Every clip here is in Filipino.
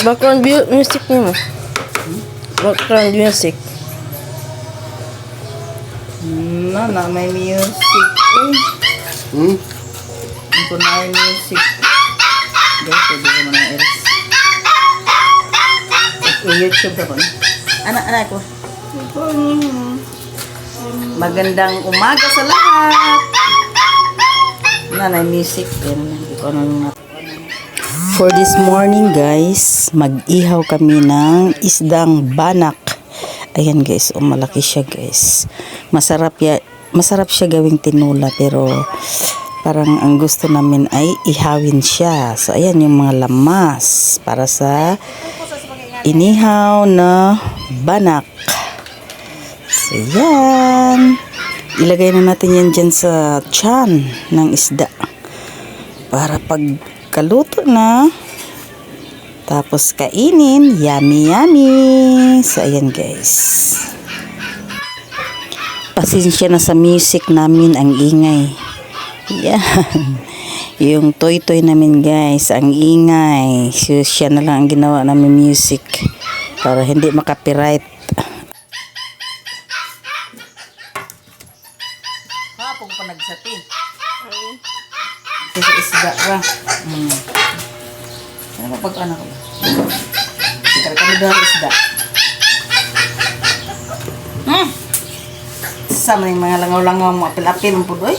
Background music mo. Background music. Na may music. Ito na may music. Guys, pwede ko mga eres. YouTube ka po. Anak ko. Magandang umaga sa lahat. Nanay music. For this morning guys, mag-ihaw kami ng isdang banak. Ayan guys, malaki siya guys. Masarap siya gawing tinula, pero parang ang gusto namin ay ihawin siya. So ayan yung mga lamas para sa inihaw na banak. So yan. Ilagay na natin yan dyan sa tiyan ng isda. Para pagkaluto na, tapos kainin, yummy yummy. So ayan guys. Pasensya na sa music namin, ang ingay. Yan. Yung toy-toy namin guys, ang ingay. So, siya na lang ang ginawa namin music para hindi makapiright. Hapong pa nagsatin. Ito sa isda ba? Ano ba pag-anak ko ba? Sikara kami doon isda. Sama yung mga langaw-langaw mo, apil-apil mo po doy.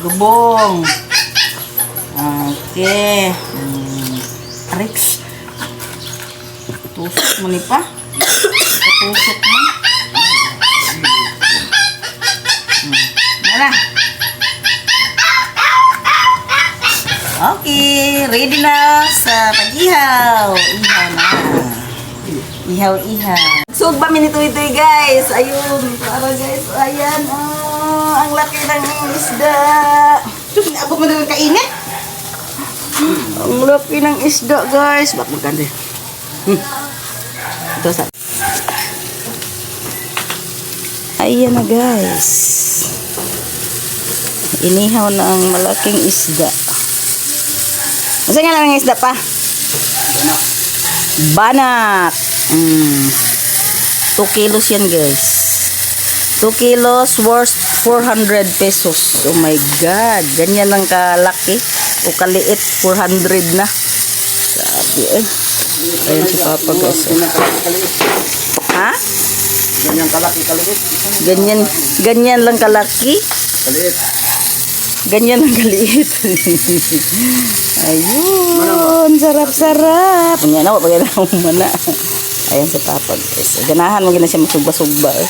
Lubong. Okay. Arix. Tusok mo ni pa. Tusok mo. Nara. Okay. Ready na sa pag-ihaw. Ihaw na. Ihaw. So, ba minito-ito guys. Ayun. Para guys. Ayan. Ang laki ng isda. Ako mo na kainit. Ang laki ng isda guys. Bak maganda. Ito sa. Ayan na guys. Inihaw na ang malaking isda. Masa nga lang ng isda pa? Banak. 2 kilos yan guys. 2 kilos worth 400 pesos. Oh my God. Ganyan lang kalaki. O kaliit. 400 na. Sabi eh. Ayan si Papa guys. Ha? Ganyan kalaki, kaliit. Ganyan lang kalaki. Kaliit. Ganyan lang kaliit. Ayun. Sarap-sarap. Ganyan na. Pagyan na umana. Ayan si Papa guys. Ganahan mo gina siya masugba-sugba eh.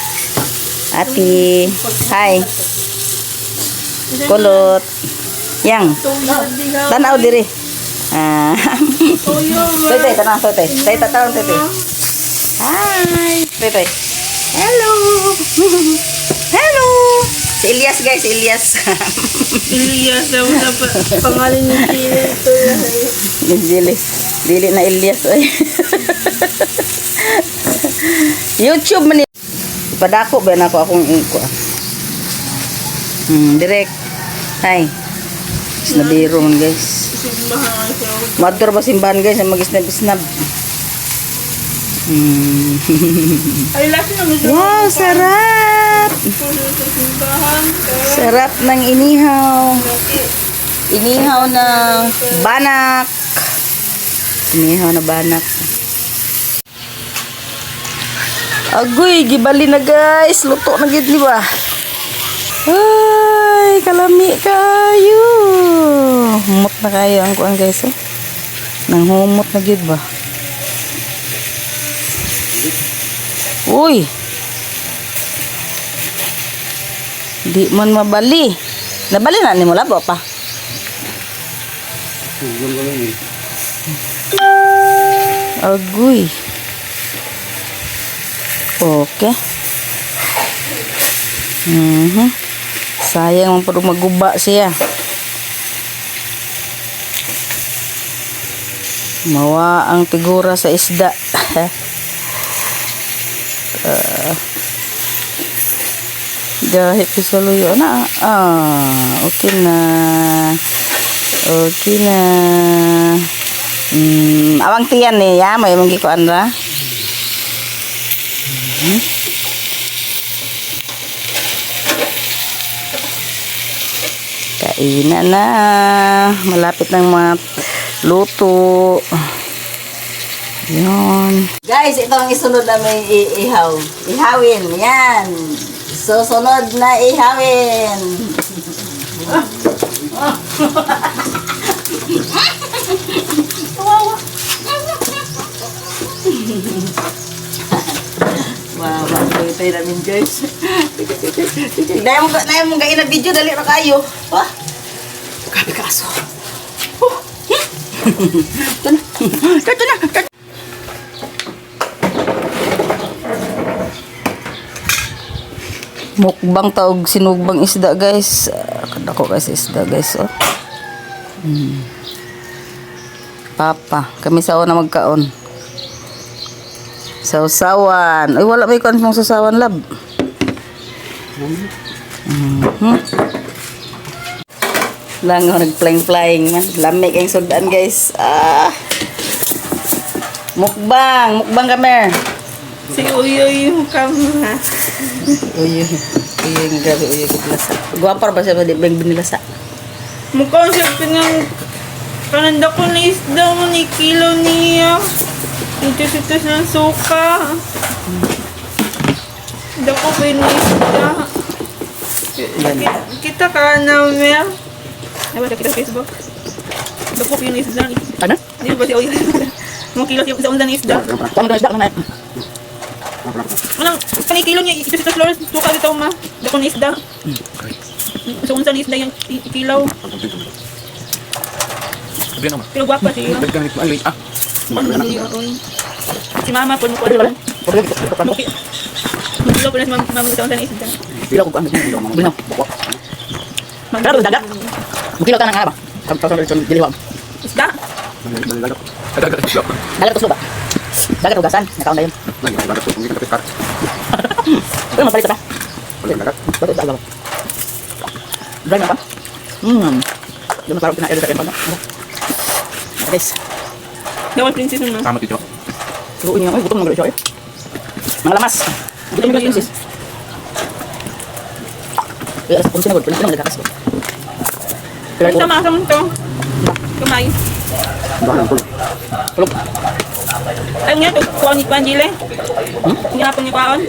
Ati. Hi. Kulot. Yang. Tanaw diri. Toy, tanaw, toy. Tay tatawon toy. Hi. Toy. Hello. Hello. Si Elias guys, Elias. Elias daw na pangalan ni Elias. Dili na Elias ay. YouTube man ni. Padako ba na ako akong iko. Direct. Hi. Snabiro man guys. Madtor ba simbahan guys, mag-snab-snab. Wow, sarap. Sarap ng inihaw. Inihaw na banak. Inihaw na banak. Agoy, gibali na guys. Luto na gid, di ba? Ay, kalami kayo. Humot na kayo ang kuan guys. Oh. Nang humot na gid ba? Uy. Di man mabali. Nabali na ni mo labo pa. Agoy. Okay. Sayang man pud maguba siya. Mawa ang figura sa isda. Dahil ko sa luyo na. Okay na. Okay na. Awang tiyan ya, may mong gikuan ra. Kainan na. Malapit ng mga luto. Yun. Guys, ito ang isunod na may ihaw. Ihawin. Yan. Susunod na ihawin. Wow, tayo namin guys. Dahil mong gain na video, dali na kayo. Wah, grabe ka aso. Ito na. Ito na. Mukbang taog sinugbang isda guys. Kada ko guys isda guys. Oh. Papa, kami sao na magkaon. Sausawan. Ay, wala may kuan mong sausawan, lab. Langaw nag-flying man. Lamig ang sudan, guys. Mukbang kami. Si Uyoy yung camera. Uy, grabe uy, lasa. Guwapar ba siya ba di bang binilasa? Mukhang siya kananda ko na isda mo ni kilo niya. Itus-itus ng suka. Dako ko yung isda. Kita ka na, Mel. Ay, ba kita sa Facebook? Dako ko yung isda. Ano? Di ba si Uyoy? Mga kilo siya sa undan ng isda. Tama na isda na. Anong, kanay kilo niya, itus-itus lor, suka dito ma. Dako na isda. Sa undan ng isda yung kilaw. Pero guwapa siya. Si mama po mo ko. Magkilo po na si mama sa undan ng isda. Bila ko ano binaw. Magkano dagat? Magkilo ta nang ba? Tapos sa diliwang. Isda? Dagat to ba? Dagat ugasan, nakaon na yun. Pero mapalit pa. Dagat dagat. Dry na pa? Yung masarap na sa tempo na. Guys. Gawal princess mo. Tama dito. Luin niya, ay gutom ng siya eh. Mga lamas. Gutom yung princess. Kaya sa kumsin na gutom, pinang nagkakas ko. Ang sama mo to. Kamay. Tulog. Ay nga to, kuha ni Panjile. Hindi hapon niya kaon.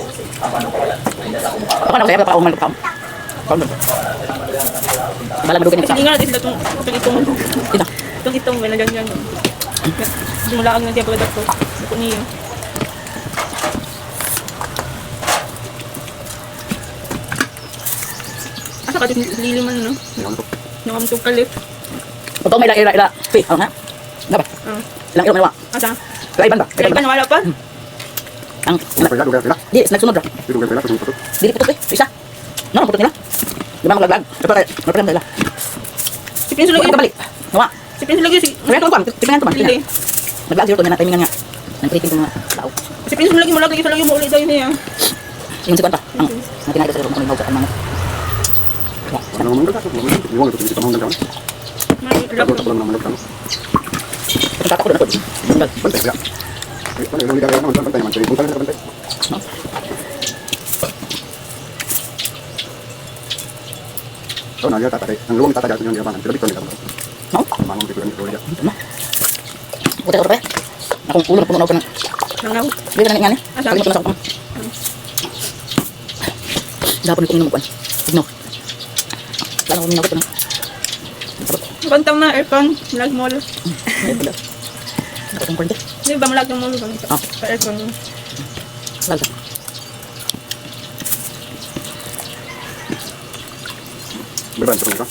Ako na, kaya pa umal pa. Kaon doon. Bala madugan Kasi niya. nga natin sila itong Ito. itong may nagyan. Dumulaang na siya pagdadak ko. Ako niyo. Asa ka din liliman no? Nakamtog kalip. Ito may ila. Pi, ano nga? Dapat. Ilang ilo may wa. Asa? Kaiban ba? Kaya ba nawala pa? Ang di, nagsunod ra. Dili putok eh. Isa. No, putok nila. Di ba maglaglag? Ito kay, naprem nila. Si Prince lagi. Balik. Nawa. Si Prince lagi si. Kaya ito kwan, timingan to man. Lili. Naglag zero to na timingan nga. Nang tripping ko mga tao. Si Prince lagi mo lagi sa lagi mo ulit daw niya. Yung si kwan pa. Ang natin sa kung ano sa kanang. Tata ko na ko. Tunggal. Oh, nah, dia tak ada. Ang luwang tatagal ko yung yaman. Pero bito nila. No? Mamang bito yung tuloy. Buti ko pa. Akong ulo puno na. Nangaw. Dili na ngani. Pagin ko sa Dapat ko minum kwan. Tigno. Lalo ko minum ko na. Bantang na aircon, lag mall. Ako tong kwente. Di ba malag ng mall bang? Ah. Sa aircon. Laga. Beban terus ka.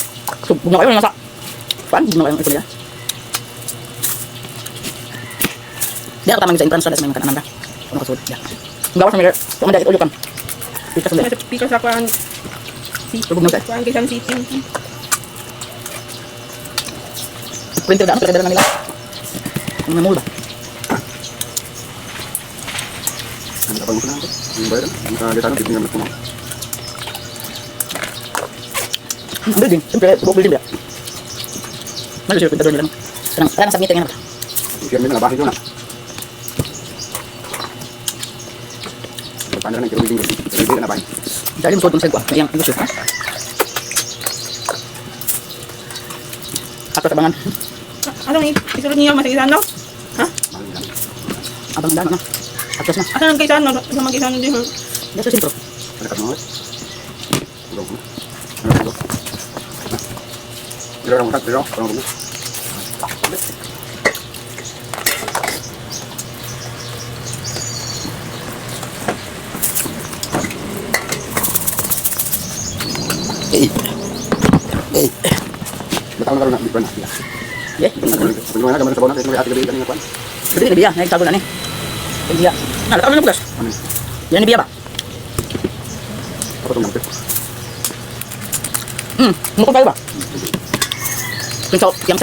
So, bugno kayo nasa. Pan, bugno kayo ito nila. Dia ako tamang sa entrance sa mga kanan ra. Ano ka sud? Ya. Gawas mi. Tama dito ulo kam. Pita sa Sa pika sa kwan. bugno ka. Kwan Quezon City. Printer daan pala nila. Ang namul ba? Ano pa mo na? Ang bayad. Ang dito na titingnan mo. Building, siyempre, buong building ba? Malo sila pintador nila. Parang sa meeting nga. Share nila na bahay doon na. Paano na ng kiloming kasi? Hindi na bahay. Dahil mo suot kung sa iyang negosyo. Ato sa bangan. Anong isulod niya masigisan no? Ha? Mahal nila. Abang dano na. Atos na. Asan ang kaisan no? Sa mag-isan din. Dito sa sentro. Dekat mo. Tulong ko. Ano ito? Dilo lang mo, dilo. Tulong mo. Betul na di ba na? Yeah. Pwede mo na gamit sa bona kasi ate gabi kanina kwan. Gabi na biya, nagtago na ni. Biya. Na, ano yung bukas? Ano? Yan ni biya ba? Apa tong gamit? Mukha tayo ba? Yung saw. Yang